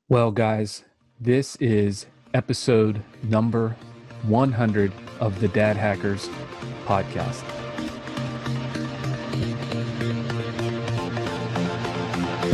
Well, guys, this is episode number 100 of the Dad Hackers podcast.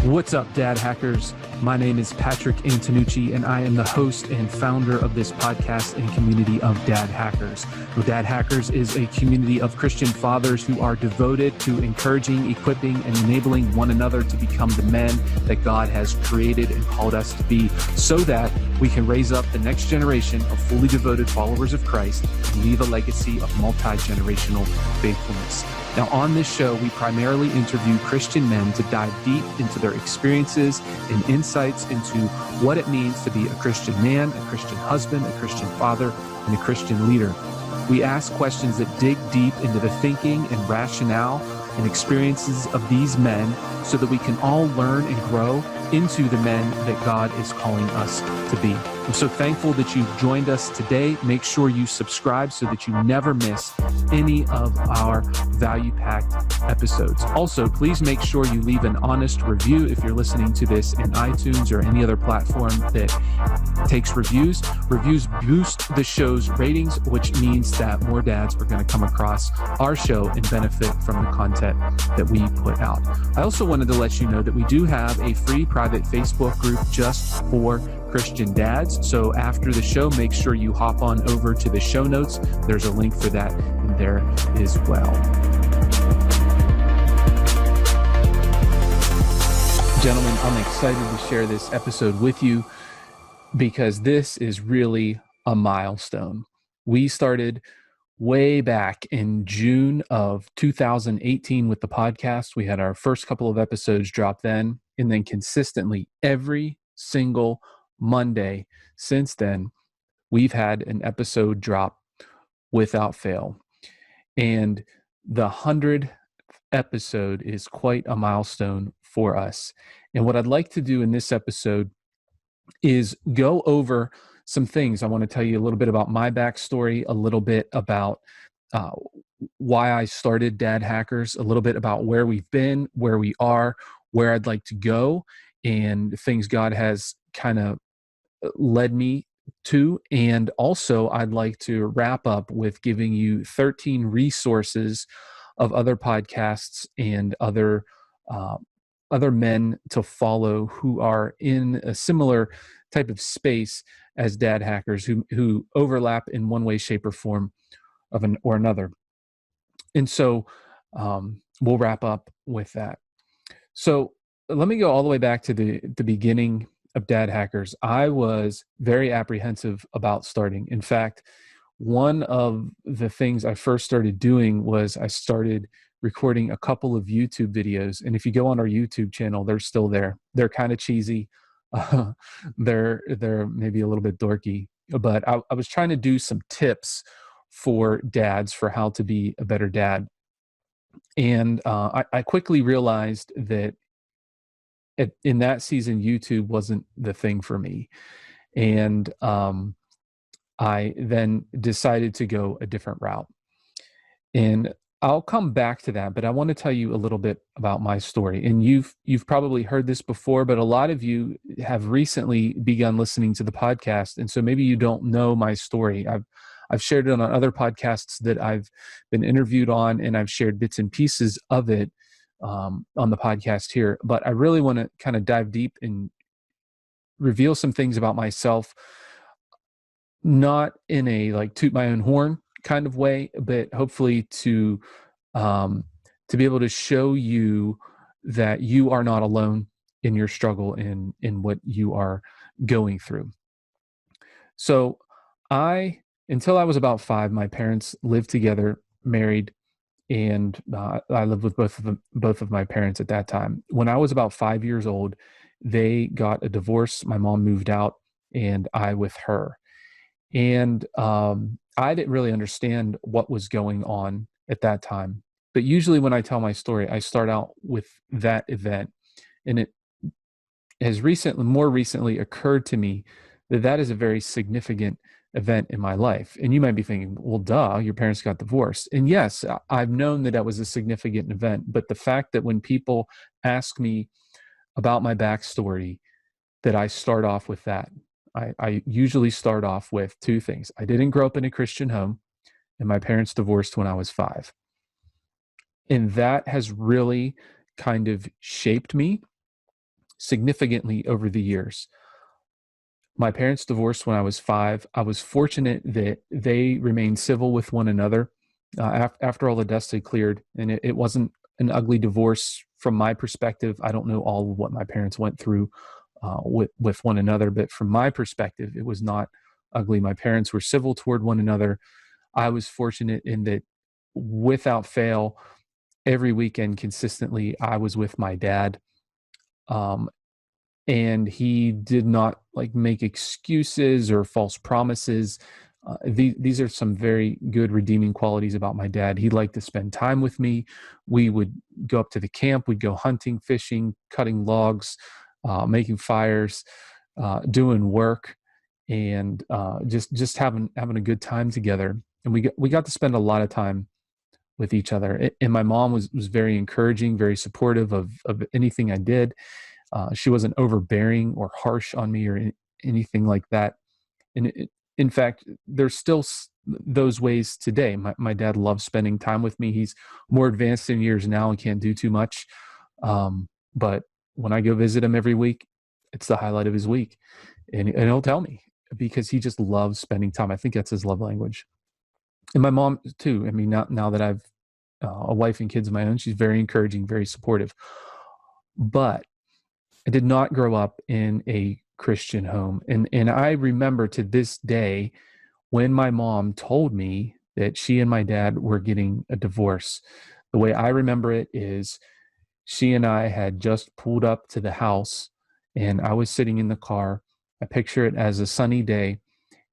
What's up, Dad Hackers? My name is Patrick Antonucci, and I am the host and founder of this podcast and community of Dad Hackers. Well, Dad Hackers is a community of Christian fathers who are devoted to encouraging, equipping, and enabling one another to become the men that God has created and called us to be, so that we can raise up the next generation of fully devoted followers of Christ and leave a legacy of multi-generational faithfulness. Now, on this show, we primarily interview Christian men to dive deep into their experiences and insights into what it means to be a Christian man, a Christian husband, a Christian father, and a Christian leader. We ask questions that dig deep into the thinking and rationale and experiences of these men so that we can all learn and grow into the men that God is calling us to be. I'm so thankful that you've joined us today. Make sure you subscribe so that you never miss any of our value-packed episodes. Also, please make sure you leave an honest review if you're listening to this in iTunes or any other platform that takes reviews. Reviews boost the show's ratings, which means that more dads are going to come across our show and benefit from the content that we put out. I also wanted to let you know that we do have a free private Facebook group just for Christian dads. So after the show, make sure you hop on over to the show notes. There's a link for that in there as well. Gentlemen, I'm excited to share this episode with you because this is really a milestone. We started way back in June of 2018 with the podcast. We had our first couple of episodes drop then, and then consistently every single Monday since then, we've had an episode drop without fail. And the 100th episode is quite a milestone for us. And what I'd like to do in this episode is go over some things. I want to tell you a little bit about my backstory, a little bit about why I started Dad Hackers, a little bit about where we've been, where we are, where I'd like to go, and things God has kind of led me to. And also, I'd like to wrap up with giving you 13 resources of other podcasts and other men to follow who are in a similar type of space as Dad Hackers, who overlap in one way, shape, or form or another. And so we'll wrap up with that. So let me go all the way back to the beginning of Dad Hackers. I was very apprehensive about starting. In fact, one of the things I first started doing was I started recording a couple of YouTube videos. And if you go on our YouTube channel, they're still there. They're kind of cheesy. They're maybe a little bit dorky, but I was trying to do some tips for dads for how to be a better dad. And I quickly realized that in that season, YouTube wasn't the thing for me. And I then decided to go a different route. And I'll come back to that, but I want to tell you a little bit about my story. And you've probably heard this before, but a lot of you have recently begun listening to the podcast. And so maybe you don't know my story. I've shared it on other podcasts that I've been interviewed on, and I've shared bits and pieces of it on the podcast here. But I really want to kind of dive deep and reveal some things about myself, not in a like toot my own horn kind of way, but hopefully to be able to show you that you are not alone in your struggle in what you are going through. So until I was about 5, my parents lived together, married, and I lived with both of my parents at that time. When I was about 5 years old, they got a divorce. My mom moved out, and I with her. And I didn't really understand what was going on at that time. But usually when I tell my story, I start out with that event. And it has more recently occurred to me that that is a very significant event in my life. And you might be thinking, well, duh, your parents got divorced. And yes, I've known that was a significant event. But the fact that when people ask me about my backstory, that I start off with that. I usually start off with two things. I didn't grow up in a Christian home, and my parents divorced when I was 5. And that has really kind of shaped me significantly over the years. My parents divorced when I was 5. I was fortunate that they remained civil with one another after all the dust had cleared, and it wasn't an ugly divorce from my perspective. I don't know all of what my parents went through with one another, but from my perspective, it was not ugly. My parents were civil toward one another. I was fortunate in that, without fail, every weekend consistently, I was with my dad. And he did not like make excuses or false promises. These are some very good redeeming qualities about my dad. He liked to spend time with me. We would go up to the camp. We'd go hunting, fishing, cutting logs, making fires, doing work, and just having a good time together. And we got to spend a lot of time with each other. And my mom was very encouraging, very supportive of anything I did. She wasn't overbearing or harsh on me or anything like that. And in fact, there's still those ways today. My dad loves spending time with me. He's more advanced in years now and can't do too much. But when I go visit him every week, it's the highlight of his week. And he'll tell me, because he just loves spending time. I think that's his love language. And my mom too. I mean, now that I've a wife and kids of my own, she's very encouraging, very supportive. But I did not grow up in a Christian home. And I remember to this day when my mom told me that she and my dad were getting a divorce. The way I remember it is, she and I had just pulled up to the house and I was sitting in the car. I picture it as a sunny day.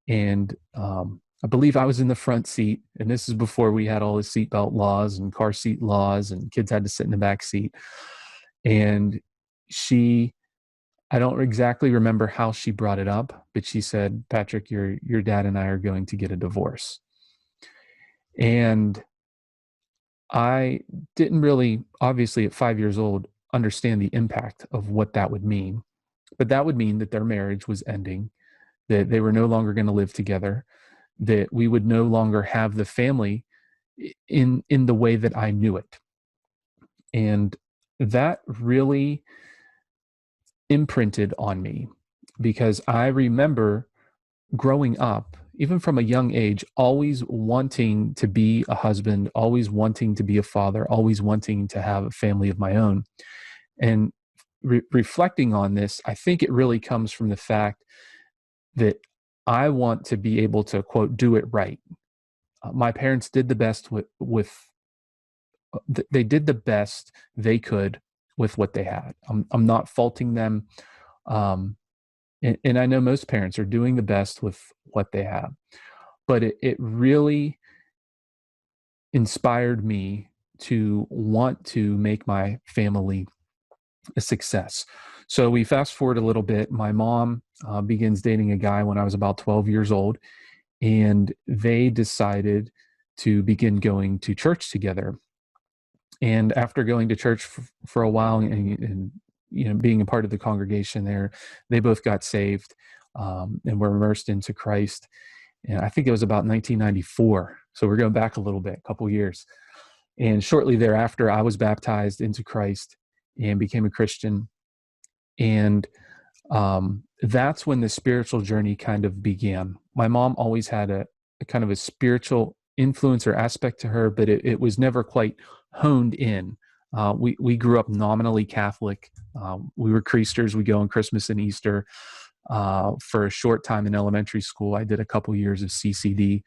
And I believe I was in the front seat. And this is before we had all the seatbelt laws and car seat laws, and kids had to sit in the back seat. And I don't exactly remember how she brought it up, but she said, "Patrick, your dad and I are going to get a divorce." And I didn't really, obviously at 5 years old, understand the impact of what that would mean. But that would mean that their marriage was ending, that they were no longer going to live together, that we would no longer have the family in the way that I knew it. And that really imprinted on me, because I remember growing up, even from a young age, always wanting to be a husband, always wanting to be a father, always wanting to have a family of my own. And reflecting on this, I think it really comes from the fact that I want to be able to, quote, do it right. My parents did the best they did the best they could with what they had. I'm not faulting them. And I know most parents are doing the best with what they have. But it really inspired me to want to make my family a success. So we fast forward a little bit. My mom begins dating a guy when I was about 12 years old, and they decided to begin going to church together. And after going to church for a while and being a part of the congregation there, they both got saved and were immersed into Christ. And I think it was about 1994. So we're going back a little bit, a couple years. And shortly thereafter, I was baptized into Christ and became a Christian. And that's when the spiritual journey kind of began. My mom always had a kind of a spiritual influence or aspect to her, but it was never quite honed in. We grew up nominally Catholic. We were Creasters. We go on Christmas and Easter. For a short time in elementary school, I did a couple years of CCD,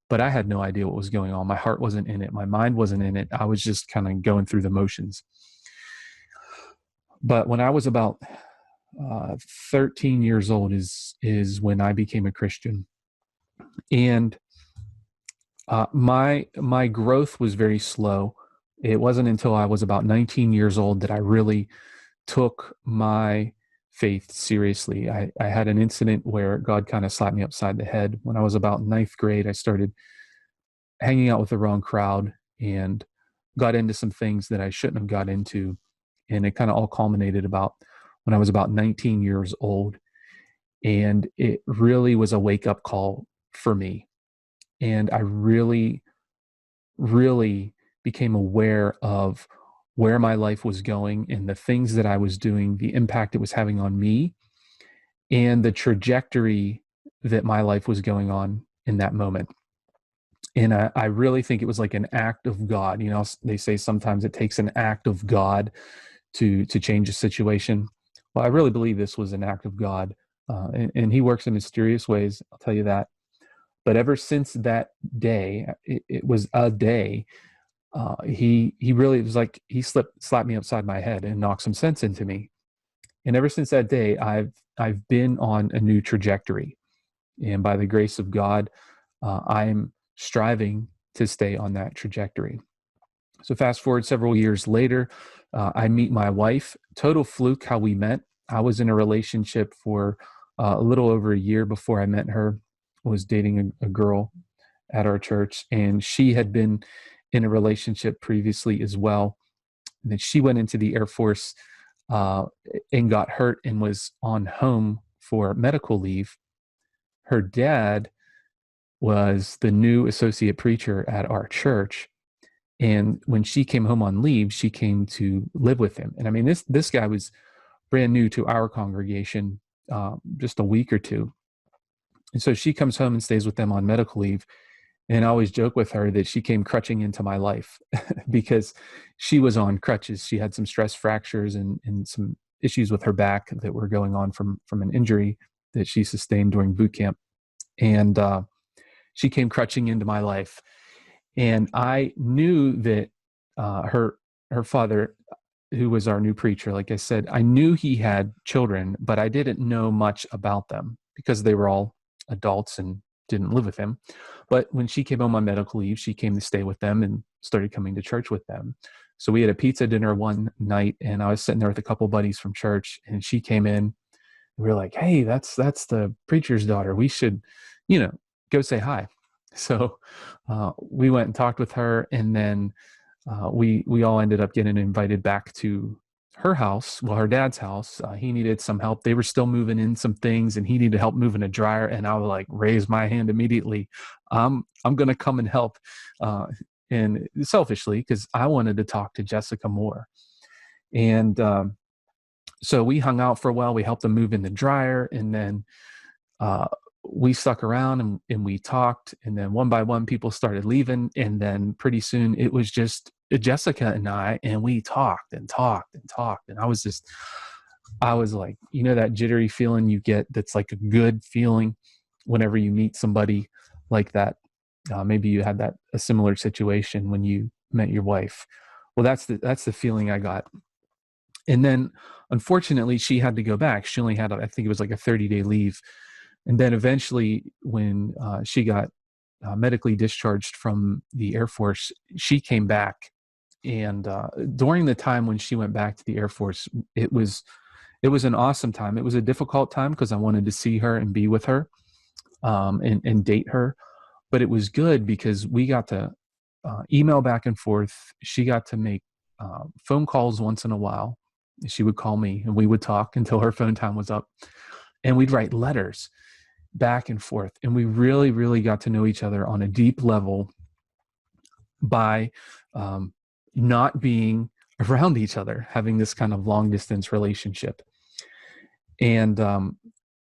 but I had no idea what was going on. My heart wasn't in it. My mind wasn't in it. I was just kind of going through the motions. But when I was about 13 years old is when I became a Christian. And my growth was very slow. It wasn't until I was about 19 years old that I really took my faith seriously. I had an incident where God kind of slapped me upside the head. When I was about ninth grade, I started hanging out with the wrong crowd and got into some things that I shouldn't have got into. And it kind of all culminated about when I was about 19 years old. And it really was a wake up call for me. And I really, really became aware of where my life was going and the things that I was doing, the impact it was having on me, and the trajectory that my life was going on in that moment. And I really think it was like an act of God. You know, they say sometimes it takes an act of God to change a situation. Well, I really believe this was an act of God, and He works in mysterious ways. I'll tell you that. But ever since that day, it was a day. He really, it was like he slapped me upside my head and knocked some sense into me. And ever since that day, I've been on a new trajectory, and by the grace of God, I'm striving to stay on that trajectory. So fast forward several years later, I meet my wife. Total fluke how we met. I was in a relationship for a little over a year before I met her. I was dating a girl at our church, and she had been in a relationship previously as well. And then she went into the Air Force uh, and got hurt and was on home for medical leave. Her dad was the new associate preacher at our church. And when she came home on leave, she came to live with him. And I mean, this guy was brand new to our congregation, just a week or two. And so she comes home and stays with them on medical leave. And I always joke with her that she came crutching into my life because she was on crutches. She had some stress fractures and some issues with her back that were going on from an injury that she sustained during boot camp. And she came crutching into my life. And I knew that her father, who was our new preacher, like I said, I knew he had children, but I didn't know much about them because they were all adults and didn't live with him. But when she came home on medical leave, she came to stay with them and started coming to church with them. So we had a pizza dinner one night, and I was sitting there with a couple buddies from church, and she came in. We were like, "Hey, that's the preacher's daughter. We should, go say hi." So we went and talked with her, and then we all ended up getting invited back to her house, well, her dad's house. He needed some help. They were still moving in some things, and he needed help moving a dryer. And I would like raise my hand immediately. I'm going to come and help, and selfishly because I wanted to talk to Jessica more. And so we hung out for a while. We helped them move in the dryer, and then uh, we stuck around and we talked, and then one by one people started leaving, and then pretty soon it was just Jessica and I, and we talked and talked and talked, and I was like, that jittery feeling you get that's like a good feeling whenever you meet somebody like that. Maybe you had a similar situation when you met your wife. Well, that's the feeling I got. And then unfortunately she had to go back. She only had, I think it was like a 30-day leave. And then eventually, when she got medically discharged from the Air Force, she came back. And during the time when she went back to the Air Force, it was an awesome time. It was a difficult time because I wanted to see her and be with her, and date her. But it was good because we got to email back and forth. She got to make phone calls once in a while. She would call me and we would talk until her phone time was up. And we'd write letters back and forth. And we really, really got to know each other on a deep level by not being around each other, having this kind of long distance relationship. And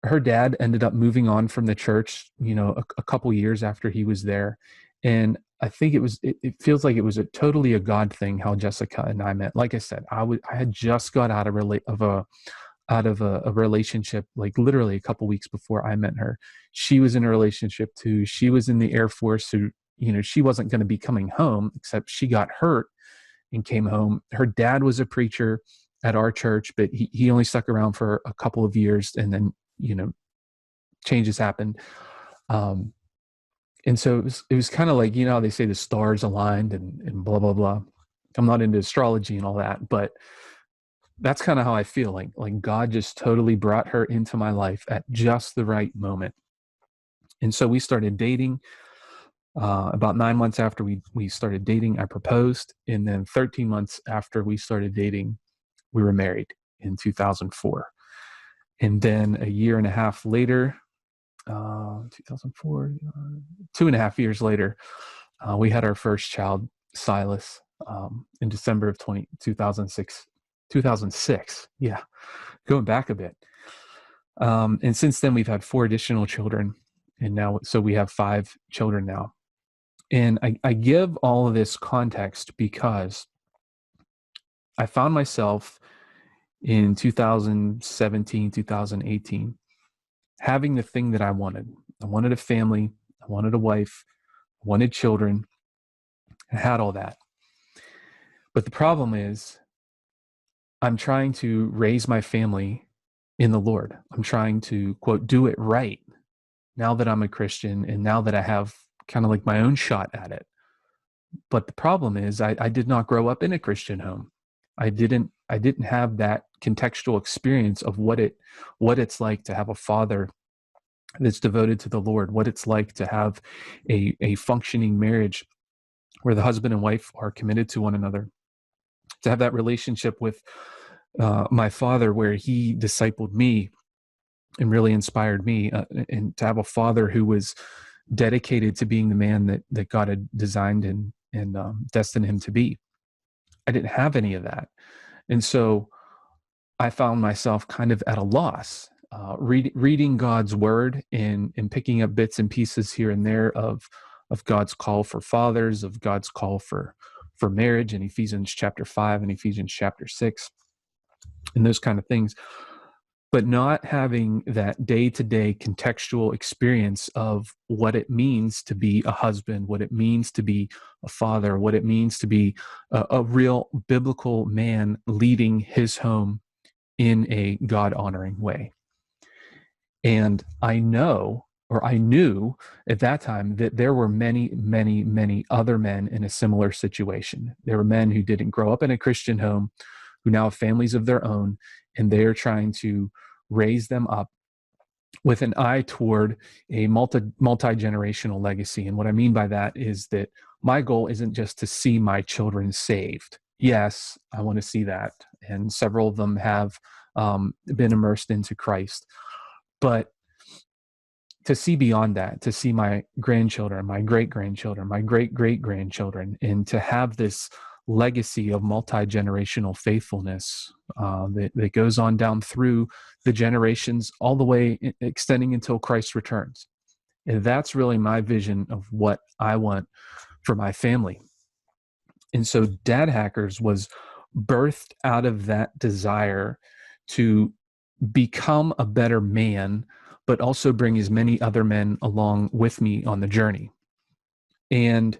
her dad ended up moving on from the church, a couple years after he was there. And I think it feels like it was totally a God thing how Jessica and I met. Like I said, I had just got out of a relationship, like literally a couple weeks before I met her. She was in a relationship too. She was in the Air Force, so she wasn't going to be coming home, except she got hurt and came home. Her dad was a preacher at our church, but he only stuck around for a couple of years, and then changes happened. And so it was kind of like, how they say the stars aligned and blah blah blah. I'm not into astrology and all that, but that's kind of how I feel. Like God just totally brought her into my life at just the right moment. And so we started dating. About 9 months after we started dating, I proposed. And then 13 months after we started dating, we were married. in 2004. And then a year and a half later, 2004, 2.5 years later, we had our first child, Silas, in December of 2006. 2006, yeah, going back a bit. And since then, we've had 4 additional children, and now, so we have 5 children now. And I give all of this context because I found myself in 2017, 2018, having the thing that I wanted. I wanted a family, I wanted a wife, I wanted children, I had all that. But the problem is, I'm trying to raise my family in the Lord. I'm trying to, quote, do it right now that I'm a Christian and now that I have kind of like my own shot at it. But the problem is I did not grow up in a Christian home. I didn't have that contextual experience of what it's like to have a father that's devoted to the Lord, what it's like to have a functioning marriage where the husband and wife are committed to one another, to have that relationship with my father where he discipled me and really inspired me, and to have a father who was dedicated to being the man that God had designed and destined him to be. I didn't have any of that. And so I found myself kind of at a loss, reading God's word and picking up bits and pieces here and there of God's call for fathers, of God's call for marriage in Ephesians chapter 5 and Ephesians chapter 6, and those kind of things. But not having that day-to-day contextual experience of what it means to be a husband, what it means to be a father, what it means to be a real biblical man leading his home in a God-honoring way. And I knew at that time that there were many, many, many other men in a similar situation. There were men who didn't grow up in a Christian home, who now have families of their own, and they're trying to raise them up with an eye toward a multi-generational legacy. And what I mean by that is that my goal isn't just to see my children saved. Yes, I want to see that. And several of them have been immersed into Christ. But to see beyond that, to see my grandchildren, my great-grandchildren, my great-great-grandchildren, and to have this legacy of multi-generational faithfulness that goes on down through the generations, all the way extending until Christ returns. And that's really my vision of what I want for my family. And so Dad Hackers was birthed out of that desire to become a better man, but also bring as many other men along with me on the journey. And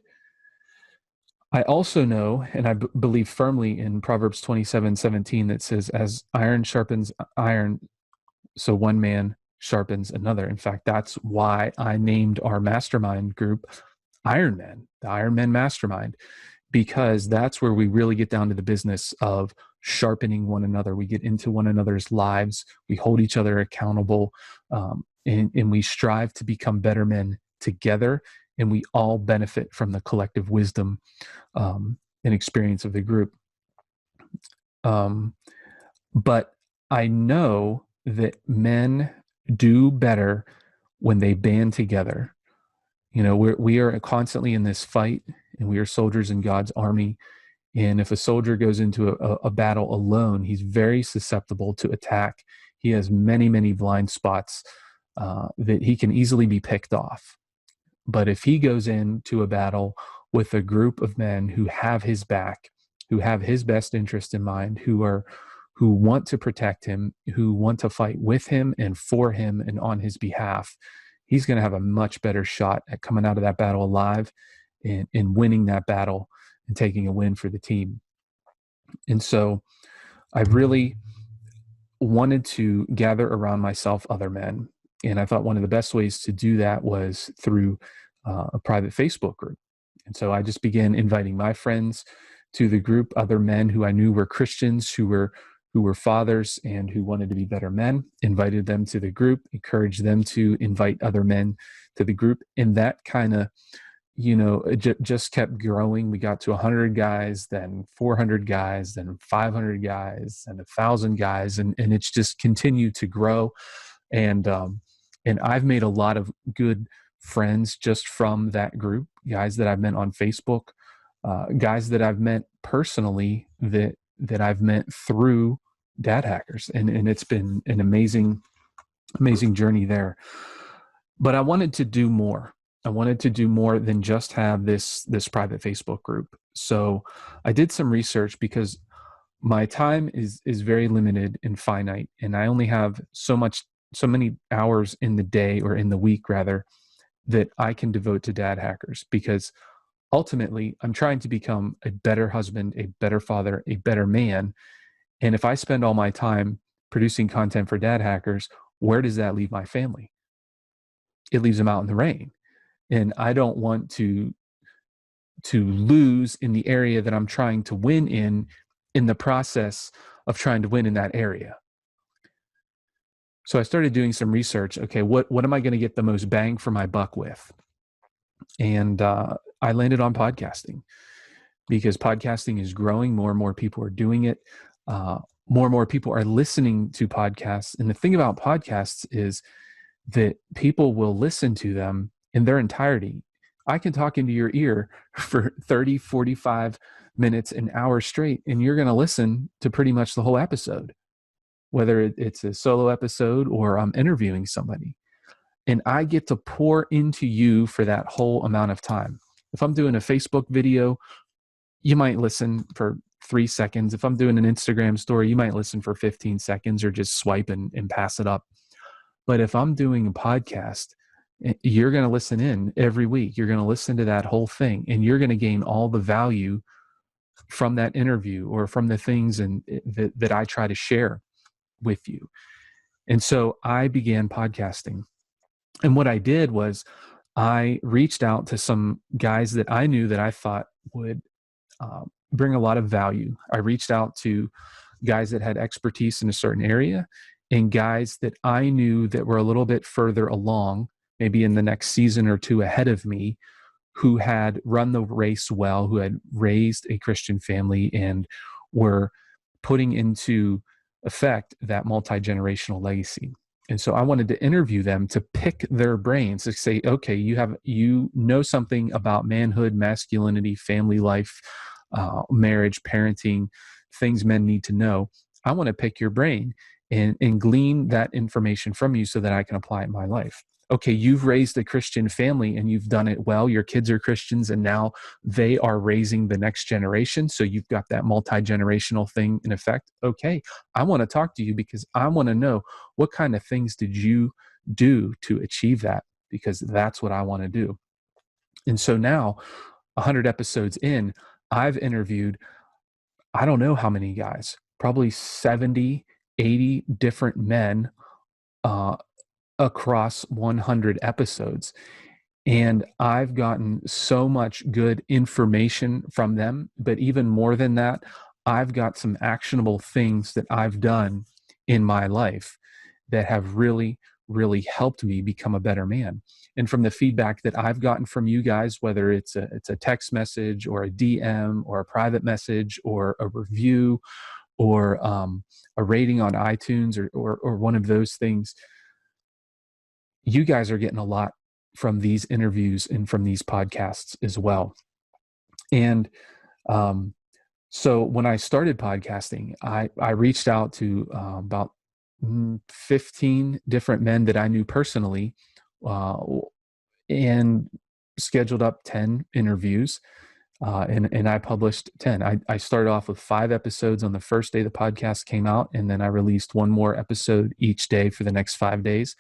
I also know, and I believe firmly in Proverbs 27:17 that says, as iron sharpens iron, so one man sharpens another. In fact, that's why I named our mastermind group Iron Men, the Iron Men Mastermind, because that's where we really get down to the business of sharpening one another. We get into one another's lives. We hold each other accountable, and we strive to become better men together. And we all benefit from the collective wisdom and experience of the group. But I know that men do better when they band together. You know, we are constantly in this fight, and we are soldiers in God's army. And if a soldier goes into a battle alone, he's very susceptible to attack. He has many, many blind spots that he can easily be picked off. But if he goes into a battle with a group of men who have his back, who have his best interest in mind, who want to protect him, who want to fight with him and for him and on his behalf, he's going to have a much better shot at coming out of that battle alive and winning that battle and taking a win for the team. And so I really wanted to gather around myself other men. And I thought one of the best ways to do that was through a private Facebook group. And so I just began inviting my friends to the group, other men who I knew were Christians, who were fathers and who wanted to be better men, invited them to the group, encouraged them to invite other men to the group. And that kind of it just kept growing. We got to 100 guys, then 400 guys, then 500 guys, and 1,000 guys, and it's just continued to grow. And I've made a lot of good friends just from that group, guys that I've met on Facebook, guys that I've met personally that I've met through Dad Hackers, and it's been an amazing journey there. But I wanted to do more. I wanted to do more than just have this private Facebook group. So I did some research because my time is very limited and finite, and I only have so many hours in the day, or in the week rather, that I can devote to Dad Hackers, because ultimately I'm trying to become a better husband, a better father, a better man. And if I spend all my time producing content for Dad Hackers, where does that leave my family? It leaves them out in the rain. And I don't want to lose in the area that I'm trying to win in the process of trying to win in that area. So I started doing some research. Okay, what am I going to get the most bang for my buck with? And I landed on podcasting, because podcasting is growing. More and more people are doing it. More and more people are listening to podcasts. And the thing about podcasts is that people will listen to them in their entirety. I can talk into your ear for 30, 45 minutes, an hour straight, and you're going to listen to pretty much the whole episode, whether it's a solo episode or I'm interviewing somebody. And I get to pour into you for that whole amount of time. If I'm doing a Facebook video, you might listen for 3 seconds. If I'm doing an Instagram story, you might listen for 15 seconds or just swipe and pass it up. But if I'm doing a podcast, you're going to listen in every week. You're going to listen to that whole thing, and you're going to gain all the value from that interview or from the things that I try to share with you. And so I began podcasting. And what I did was I reached out to some guys that I knew that I thought would bring a lot of value. I reached out to guys that had expertise in a certain area, and guys that I knew that were a little bit further along, maybe in the next season or two ahead of me, who had run the race well, who had raised a Christian family and were putting into effect that multi-generational legacy. And so I wanted to interview them to pick their brains, to say, okay, you know something about manhood, masculinity, family life, marriage, parenting, things men need to know. I want to pick your brain and glean that information from you so that I can apply it in my life. Okay, you've raised a Christian family and you've done it well. Your kids are Christians and now they are raising the next generation. So you've got that multi-generational thing in effect. Okay, I want to talk to you because I want to know what kind of things did you do to achieve that, because that's what I want to do. And so now, 100 episodes in, I've interviewed, I don't know how many guys, probably 70, 80 different men across 100 episodes. And I've gotten so much good information from them. But even more than that, I've got some actionable things that I've done in my life that have really, really helped me become a better man. And from the feedback that I've gotten from you guys, whether it's a text message or a DM or a private message or a review or a rating on iTunes or one of those things, you guys are getting a lot from these interviews and from these podcasts as well. And so when I started podcasting, I reached out to about 15 different men that I knew personally and scheduled up 10 interviews. And I published 10. I started off with 5 episodes on the first day the podcast came out, and then I released one more episode each day for the next 5 days.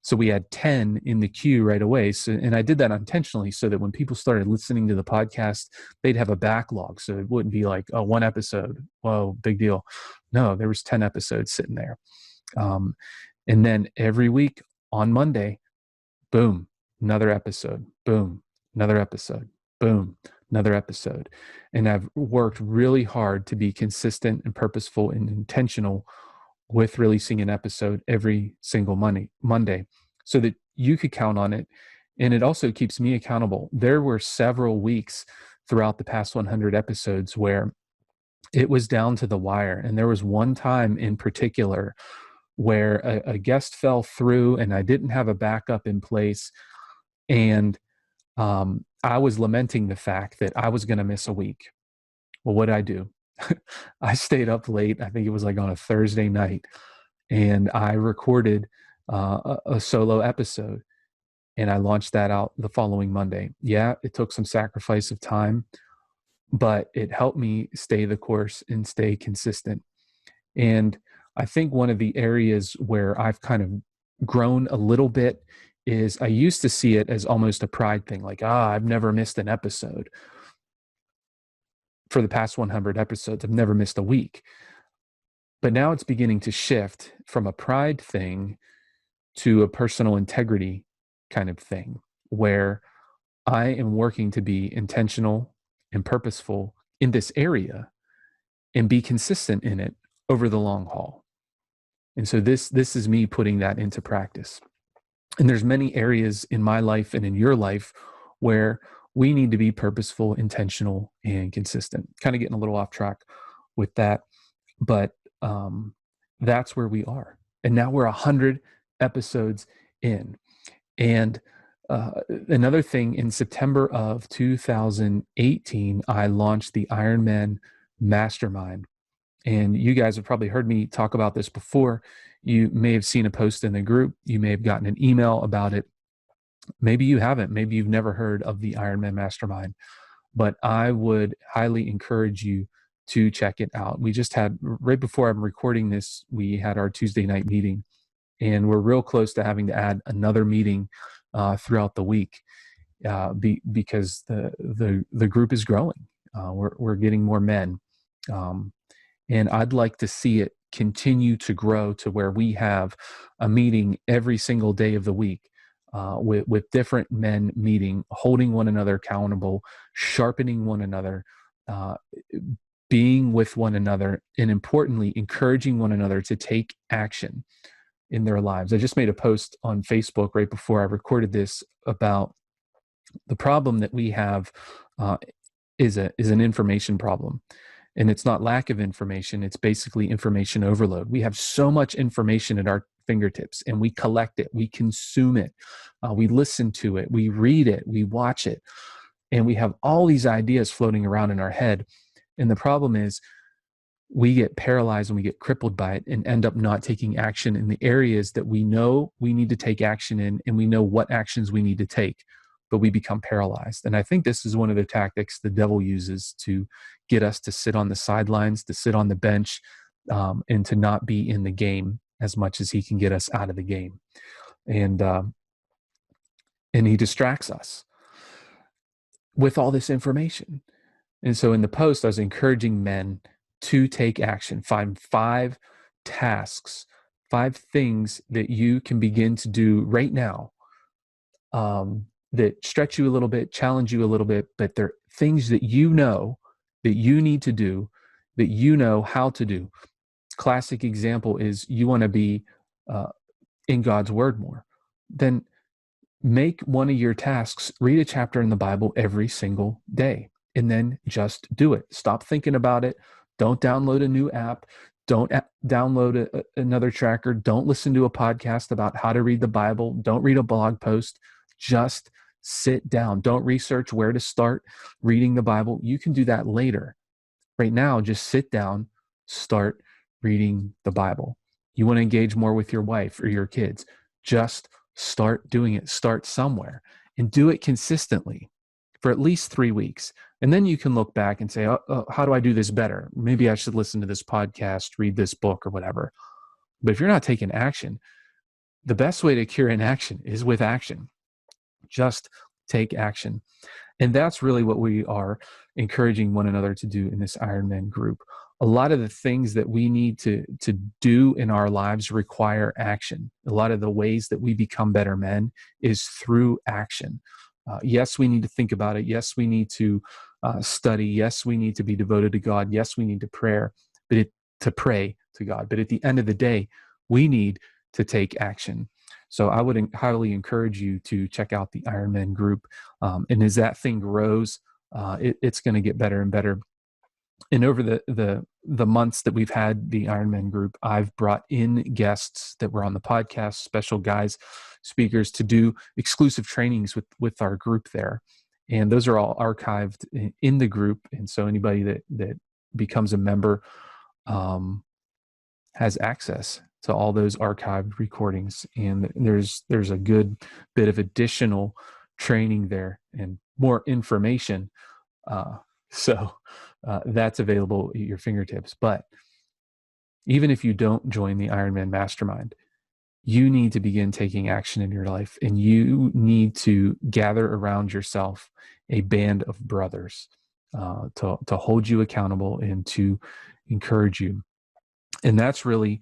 So we had 10 in the queue right away. So, and I did that intentionally so that when people started listening to the podcast, they'd have a backlog. So it wouldn't be like, oh, 1 episode, whoa, big deal. No, there was 10 episodes sitting there. And then every week on Monday, boom, another episode, boom, another episode, boom, another episode. And I've worked really hard to be consistent and purposeful and intentional with releasing an episode every single Monday so that you could count on it And it also keeps me accountable. There were several weeks throughout the past 100 episodes where it was down to the wire. And there was one time in particular where a guest fell through and I didn't have a backup in place. And I was lamenting the fact that I was going to miss a week. Well, what did I do? I stayed up late. I think it was like on a Thursday night, and I recorded a solo episode, and I launched that out the following Monday. Yeah, it took some sacrifice of time, but it helped me stay the course and stay consistent. And I think one of the areas where I've kind of grown a little bit is I used to see it as almost a pride thing, like, I've never missed an episode. For the past 100 episodes, I've never missed a week. But now it's beginning to shift from a pride thing to a personal integrity kind of thing, where I am working to be intentional and purposeful in this area and be consistent in it over the long haul. And so this is me putting that into practice. And there's many areas in my life and in your life where we need to be purposeful, intentional, and consistent. Kind of getting a little off track with that, but that's where we are. And now we're 100 episodes in. And another thing, in September of 2018, I launched the Ironman Mastermind. And you guys have probably heard me talk about this before. You may have seen a post in the group. You may have gotten an email about it. Maybe you haven't. Maybe you've never heard of the Ironman Mastermind. But I would highly encourage you to check it out. We just had, right before I'm recording this, we had our Tuesday night meeting. And we're real close to having to add another meeting throughout the week because the group is growing. We're getting more men. And I'd like to see it continue to grow to where we have a meeting every single day of the week with different men meeting, holding one another accountable, sharpening one another, being with one another, and importantly, encouraging one another to take action in their lives. I just made a post on Facebook right before I recorded this about the problem that we have is an information problem. And it's not lack of information. It's basically information overload. We have so much information at our fingertips, and we collect it, we consume it, we listen to it, we read it, we watch it, and we have all these ideas floating around in our head. And the problem is we get paralyzed and we get crippled by it and end up not taking action in the areas that we know we need to take action in, and we know what actions we need to take, but we become paralyzed. And I think this is one of the tactics the devil uses to get us to sit on the sidelines, to sit on the bench, and to not be in the game as much as he can get us out of the game. And he distracts us with all this information. And so in the post, I was encouraging men to take action. Find 5 tasks, 5 things that you can begin to do right now that stretch you a little bit, challenge you a little bit, but they're things that you know that you need to do, that you know how to do. Classic example is you want to be in God's word more. Then make one of your tasks, read a chapter in the Bible every single day, and then just do it. Stop thinking about it. Don't download a new app. Don't download another tracker. Don't listen to a podcast about how to read the Bible. Don't read a blog post. Just sit down. Don't research where to start reading the Bible. You can do that later. Right now, just sit down, start reading the Bible. You want to engage more with your wife or your kids, just start doing it. Start somewhere and do it consistently for at least 3 weeks. And then you can look back and say, oh, how do I do this better? Maybe I should listen to this podcast, read this book or whatever. But if you're not taking action, the best way to cure inaction is with action. Just take action. And that's really what we are encouraging one another to do in this Ironman group. A lot of the things that we need to do in our lives require action. A lot of the ways that we become better men is through action. Yes, we need to think about it. Yes, we need to study. Yes, we need to be devoted to God. Yes, we need to pray to God. But at the end of the day, we need to take action. So I would highly encourage you to check out the Ironman group. And as that thing grows, it's going to get better and better. And over the months that we've had the Ironman group, I've brought in guests that were on the podcast, special guys, speakers, to do exclusive trainings with our group there. And those are all archived in the group. And so anybody that becomes a member has access to all those archived recordings. And there's a good bit of additional training there and more information. So that's available at your fingertips. But even if you don't join the Ironman Mastermind, you need to begin taking action in your life, and you need to gather around yourself a band of brothers to hold you accountable and to encourage you. And that's really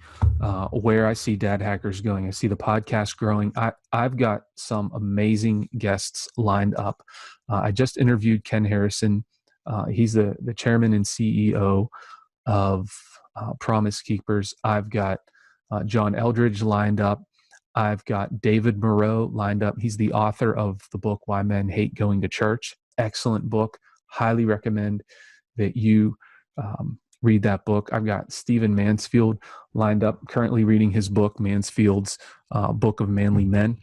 where I see Dad Hackers going. I see the podcast growing. I've got some amazing guests lined up. I just interviewed Ken Harrison. He's the chairman and CEO of Promise Keepers. I've got John Eldridge lined up. I've got David Moreau lined up. He's the author of the book, Why Men Hate Going to Church. Excellent book. Highly recommend that you read that book. I've got Stephen Mansfield lined up, currently reading his book, Mansfield's Book of Manly Men.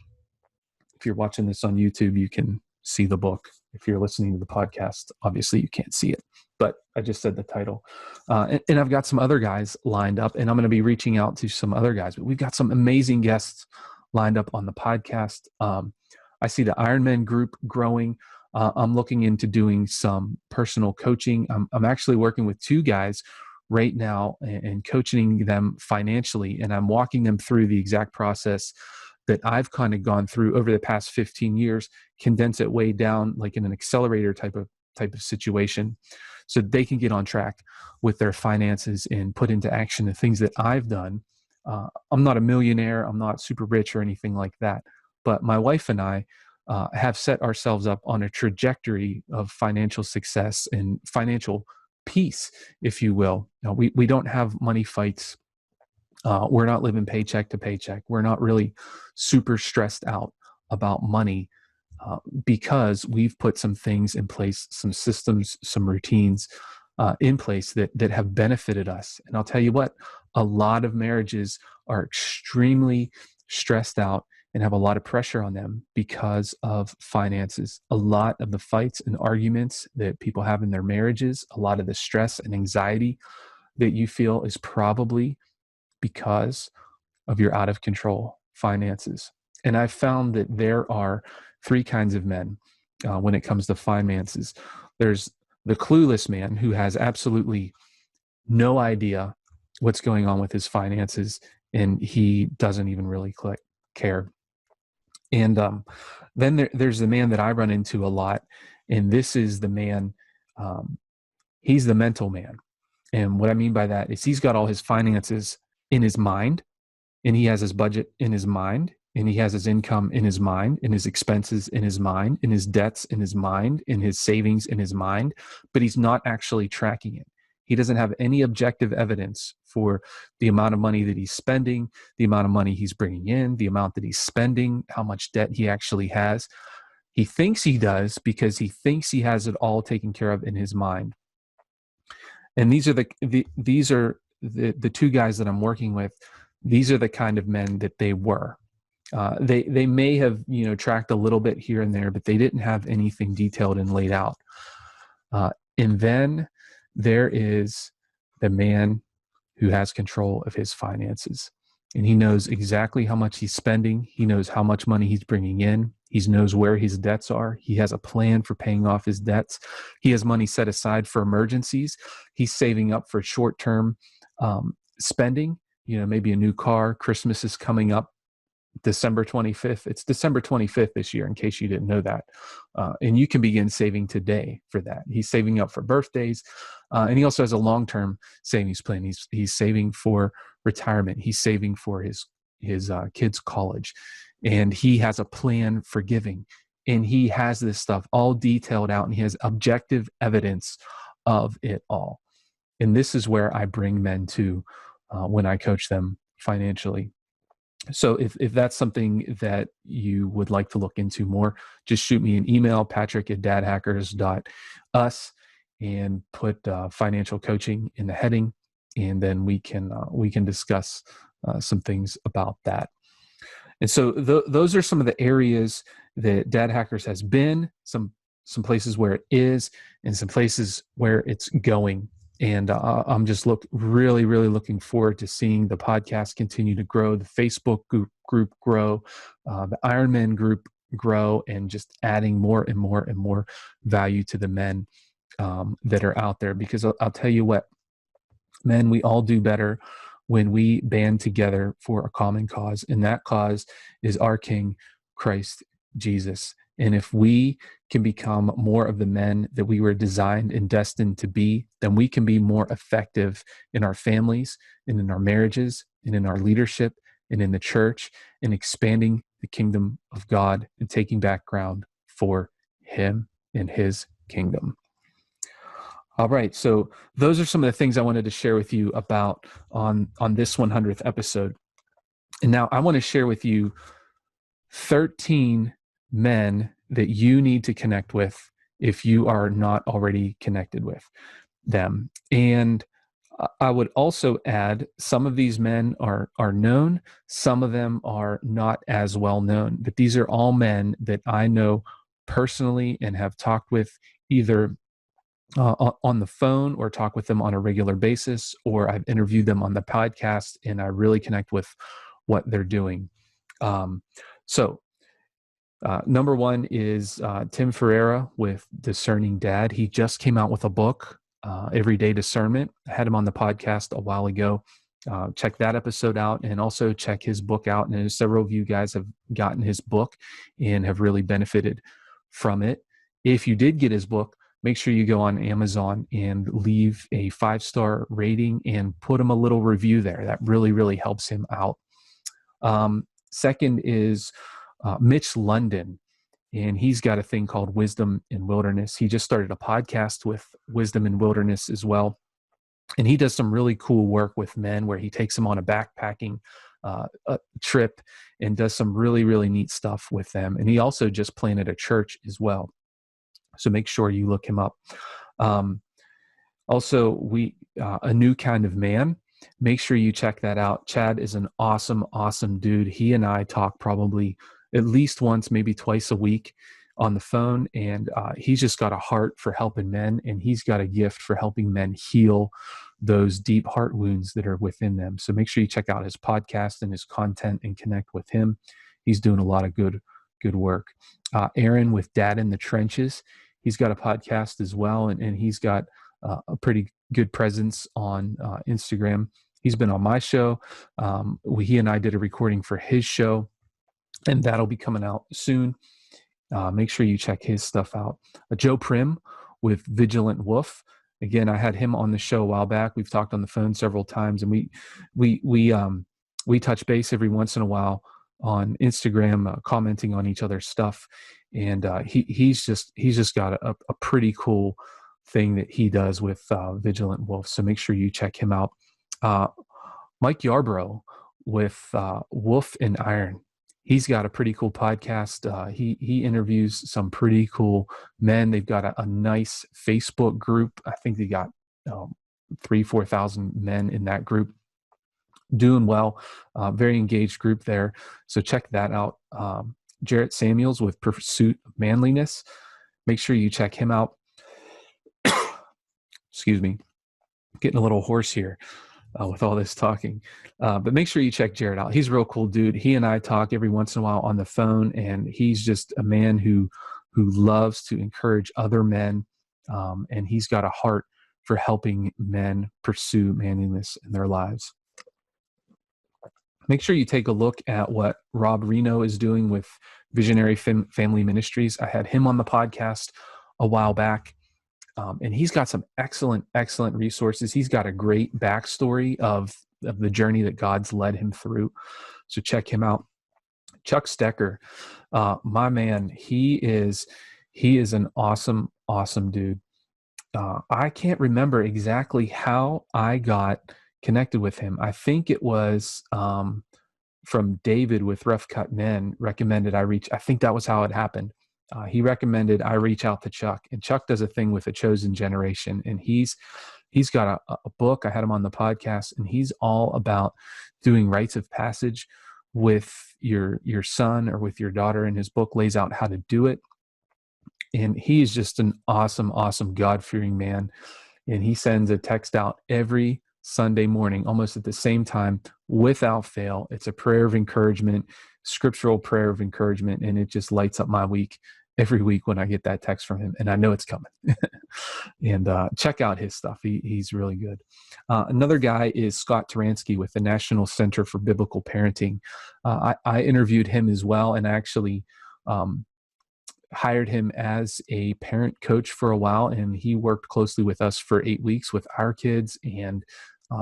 If you're watching this on YouTube, you can see the book. If you're listening to the podcast, obviously you can't see it, but I just said the title. And I've got some other guys lined up, and I'm going to be reaching out to some other guys, but we've got some amazing guests lined up on the podcast. I see the Ironman group growing. I'm looking into doing some personal coaching. I'm actually working with two guys right now and coaching them financially, and I'm walking them through the exact process that I've kind of gone through over the past 15 years, condense it way down like in an accelerator type of situation, so they can get on track with their finances and put into action the things that I've done. I'm not a millionaire. I'm not super rich or anything like that, but my wife and I have set ourselves up on a trajectory of financial success and financial peace, if you will. We don't have money fights. We're not living paycheck to paycheck. We're not really super stressed out about money because we've put some things in place, some systems, some routines in place that have benefited us. And I'll tell you what, a lot of marriages are extremely stressed out and have a lot of pressure on them because of finances. A lot of the fights and arguments that people have in their marriages, a lot of the stress and anxiety that you feel is probably because of your out of control finances. And I've found that there are three kinds of men when it comes to finances. There's the clueless man who has absolutely no idea what's going on with his finances, and he doesn't even really care. And then there's the man that I run into a lot, and this is the man, he's the mental man. And what I mean by that is he's got all his finances in his mind, and he has his budget in his mind, and he has his income in his mind, and his expenses in his mind, and his debts in his mind, and his savings in his mind, but he's not actually tracking it. He doesn't have any objective evidence for the amount of money that he's spending, the amount of money he's bringing in, the amount that he's spending, how much debt he actually has. He thinks he does because he thinks he has it all taken care of in his mind. And these are the two guys that I'm working with. These are the kind of men that they were. They may have tracked a little bit here and there, but they didn't have anything detailed and laid out. And then there is the man who has control of his finances, and he knows exactly how much he's spending. He knows how much money he's bringing in. He knows where his debts are. He has a plan for paying off his debts. He has money set aside for emergencies. He's saving up for short-term spending. Maybe a new car. Christmas is coming up. December 25th. It's December 25th this year, in case you didn't know that. And you can begin saving today for that. He's saving up for birthdays. And he also has a long-term savings plan. He's saving for retirement. He's saving for his kids' college. And he has a plan for giving. And he has this stuff all detailed out, and he has objective evidence of it all. And this is where I bring men to when I coach them financially. So if that's something that you would like to look into more, just shoot me an email, patrick@dadhackers.us, and put financial coaching in the heading, and then we can discuss some things about that. And so those are some of the areas that Dad Hackers has been, some places where it is, and some places where it's going. And I'm just really looking forward to seeing the podcast continue to grow, the Facebook group grow, the Ironman group grow, and just adding more and more and more value to the men that are out there. Because I'll tell you what, men, we all do better when we band together for a common cause, and that cause is our King, Christ Jesus. And if we can become more of the men that we were designed and destined to be, then we can be more effective in our families and in our marriages and in our leadership and in the church, and expanding the kingdom of God and taking back ground for him and his kingdom. All right. So those are some of the things I wanted to share with you about on this 100th episode. And now I want to share with you 13 men that you need to connect with if you are not already connected with them. And I would also add, some of these men are known, some of them are not as well known, but these are all men that I know personally and have talked with either on the phone or talk with them on a regular basis, or I've interviewed them on the podcast and I really connect with what they're doing. So number one is Tim Ferreira with Discerning Dad. He just came out with a book, Everyday Discernment. I had him on the podcast a while ago. Check that episode out, and also check his book out. And several of you guys have gotten his book and have really benefited from it. If you did get his book, make sure you go on Amazon and leave a 5-star rating and put him a little review there. That really helps him out. Second is Mitch London, and he's got a thing called Wisdom in Wilderness. He just started a podcast with Wisdom in Wilderness as well. And he does some really cool work with men where he takes them on a backpacking a trip and does some really neat stuff with them. And he also just planted a church as well. So make sure you look him up. Also, A New Kind of Man. Make sure you check that out. Chad is an awesome dude. He and I talk probably at least once, maybe twice a week on the phone. And he's just got a heart for helping men, and he's got a gift for helping men heal those deep heart wounds that are within them. So make sure you check out his podcast and his content and connect with him. He's doing a lot of good work. Aaron with Dad in the Trenches. He's got a podcast as well, and he's got a pretty good presence on Instagram. He's been on my show. He and I did a recording for his show, and that'll be coming out soon. Make sure you check his stuff out. Joe Prim with Vigilant Wolf. Again, I had him on the show a while back. We've talked on the phone several times, and we touch base every once in a while on Instagram, commenting on each other's stuff. And he's just got a pretty cool thing that he does with Vigilant Wolf. So make sure you check him out. Mike Yarbrough with Wolf and Iron. He's got a pretty cool podcast. He interviews some pretty cool men. They've got a nice Facebook group. I think they got 3,000-4,000 men in that group. Doing well, very engaged group there. So check that out. Jarrett Samuels with Pursuit of Manliness. Make sure you check him out. Excuse me, getting a little hoarse here with all this talking. But make sure you check Jarrett out. He's a real cool dude. He and I talk every once in a while on the phone, and he's just a man who loves to encourage other men, and he's got a heart for helping men pursue manliness in their lives. Make sure you take a look at what Rob Reno is doing with Visionary Family Ministries. I had him on the podcast a while back, and he's got some excellent resources. He's got a great backstory of the journey that God's led him through. So check him out. Chuck Stecker, my man, he is an awesome dude. I can't remember exactly how I got connected with him. I think it was from David with Rough Cut Men recommended I think that was how it happened. He recommended I reach out to Chuck, and Chuck does a thing with A Chosen Generation, and he's got a book. I had him on the podcast, and he's all about doing rites of passage with your son or with your daughter, and his book lays out how to do it. And he's just an awesome, awesome God-fearing man. And he sends a text out every Sunday morning, almost at the same time, without fail. It's a prayer of encouragement, scriptural prayer of encouragement, and it just lights up my week every week when I get that text from him, and I know it's coming. And check out his stuff. He's really good. Another guy is Scott Taransky with the National Center for Biblical Parenting. I interviewed him as well, and actually hired him as a parent coach for a while, and he worked closely with us for 8 weeks with our kids, and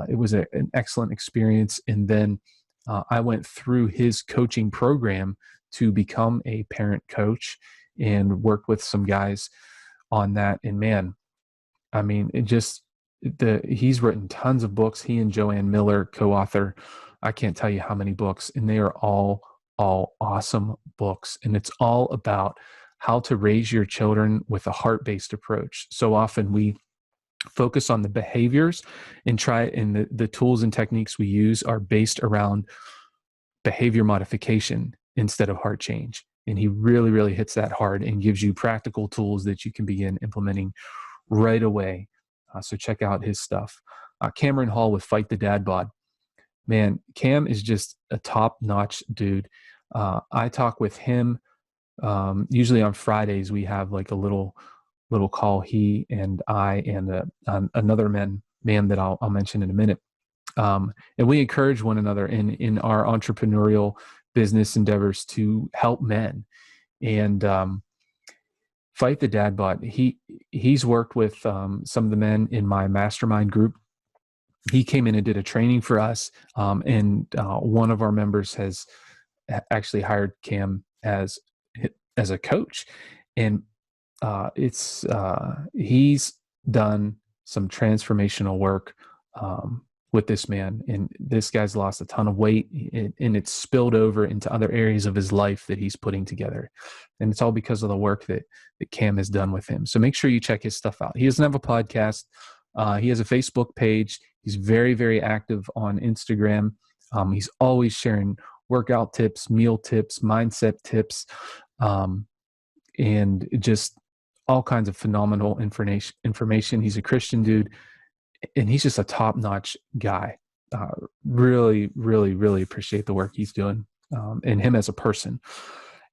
it was an excellent experience. And then I went through his coaching program to become a parent coach and worked with some guys on that. And man, I mean, he's written tons of books. He and Joanne Miller co-author, I can't tell you how many books, and they are all awesome books. And it's all about how to raise your children with a heart-based approach. So often we focus on the behaviors and the tools and techniques we use are based around behavior modification instead of heart change. And he really, really hits that hard and gives you practical tools that you can begin implementing right away. So check out his stuff. Cameron Hall with Fight the Dad Bod. Man, Cam is just a top-notch dude. I talk with him. Usually on Fridays we have like a little call, he and I and another man that I'll mention in a minute, and we encourage one another in our entrepreneurial business endeavors to help men. And Fight the Dad Bod, he's worked with some of the men in my mastermind group. He came in and did a training for us, and one of our members has actually hired Cam as a coach, and he's done some transformational work with this man, and this guy's lost a ton of weight, and it's spilled over into other areas of his life that he's putting together, and it's all because of the work that Cam has done with him. So make sure you check his stuff out. He doesn't have a podcast. He has a Facebook page. He's very, very active on Instagram. He's always sharing workout tips, meal tips, mindset tips, and just all kinds of phenomenal information. He's a Christian dude, and he's just a top-notch guy. Really, really, really appreciate the work he's doing, and him as a person.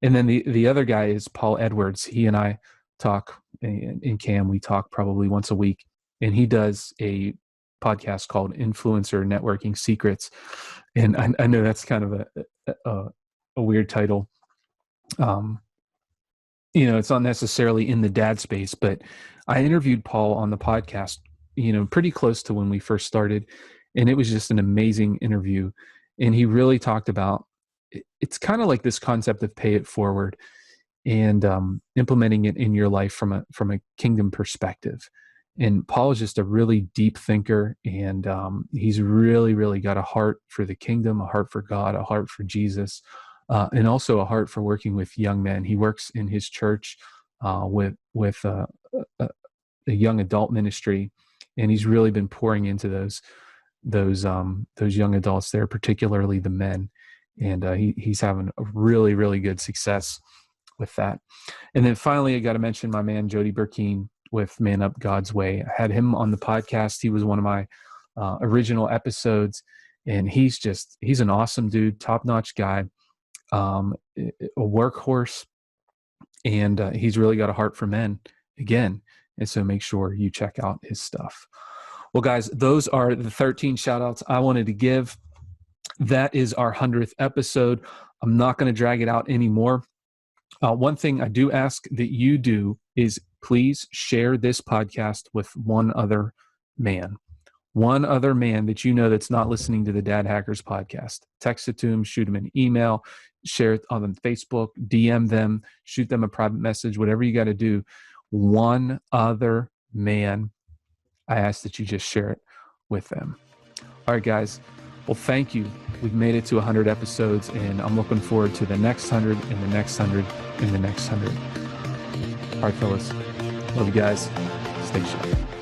And then the other guy is Paul Edwards. He and I talk, in Cam, we talk probably once a week, and he does a podcast called Influencer Networking Secrets. And I know that's kind of a weird title. It's not necessarily in the dad space, but I interviewed Paul on the podcast, pretty close to when we first started. And it was just an amazing interview. And he really talked about, it's kind of like this concept of pay it forward and implementing it in your life from a kingdom perspective. And Paul is just a really deep thinker, and he's really, really got a heart for the kingdom, a heart for God, a heart for Jesus, and also a heart for working with young men. He works in his church with a young adult ministry, and he's really been pouring into those young adults there, particularly the men. And he's having a really, really good success with that. And then finally, I got to mention my man Jody Burkeen with Man Up God's Way. I had him on the podcast. He was one of my original episodes, and he's an awesome dude, top-notch guy, a workhorse, and he's really got a heart for men again. And so make sure you check out his stuff. Well, guys, those are the 13 shout outs I wanted to give. That is our 100th episode. I'm not going to drag it out anymore. One thing I do ask that you do is please share this podcast with one other man that you know that's not listening to the Dad Hackers podcast. Text it to him, shoot him an email, share it on Facebook, DM them, shoot them a private message, whatever you got to do. One other man, I ask that you just share it with them. All right, guys, Well, thank you. We've made it to 100 episodes, and I'm looking forward to the next 100 and the next 100 and the next 100. All right, fellas. Love you guys. Stay sharp.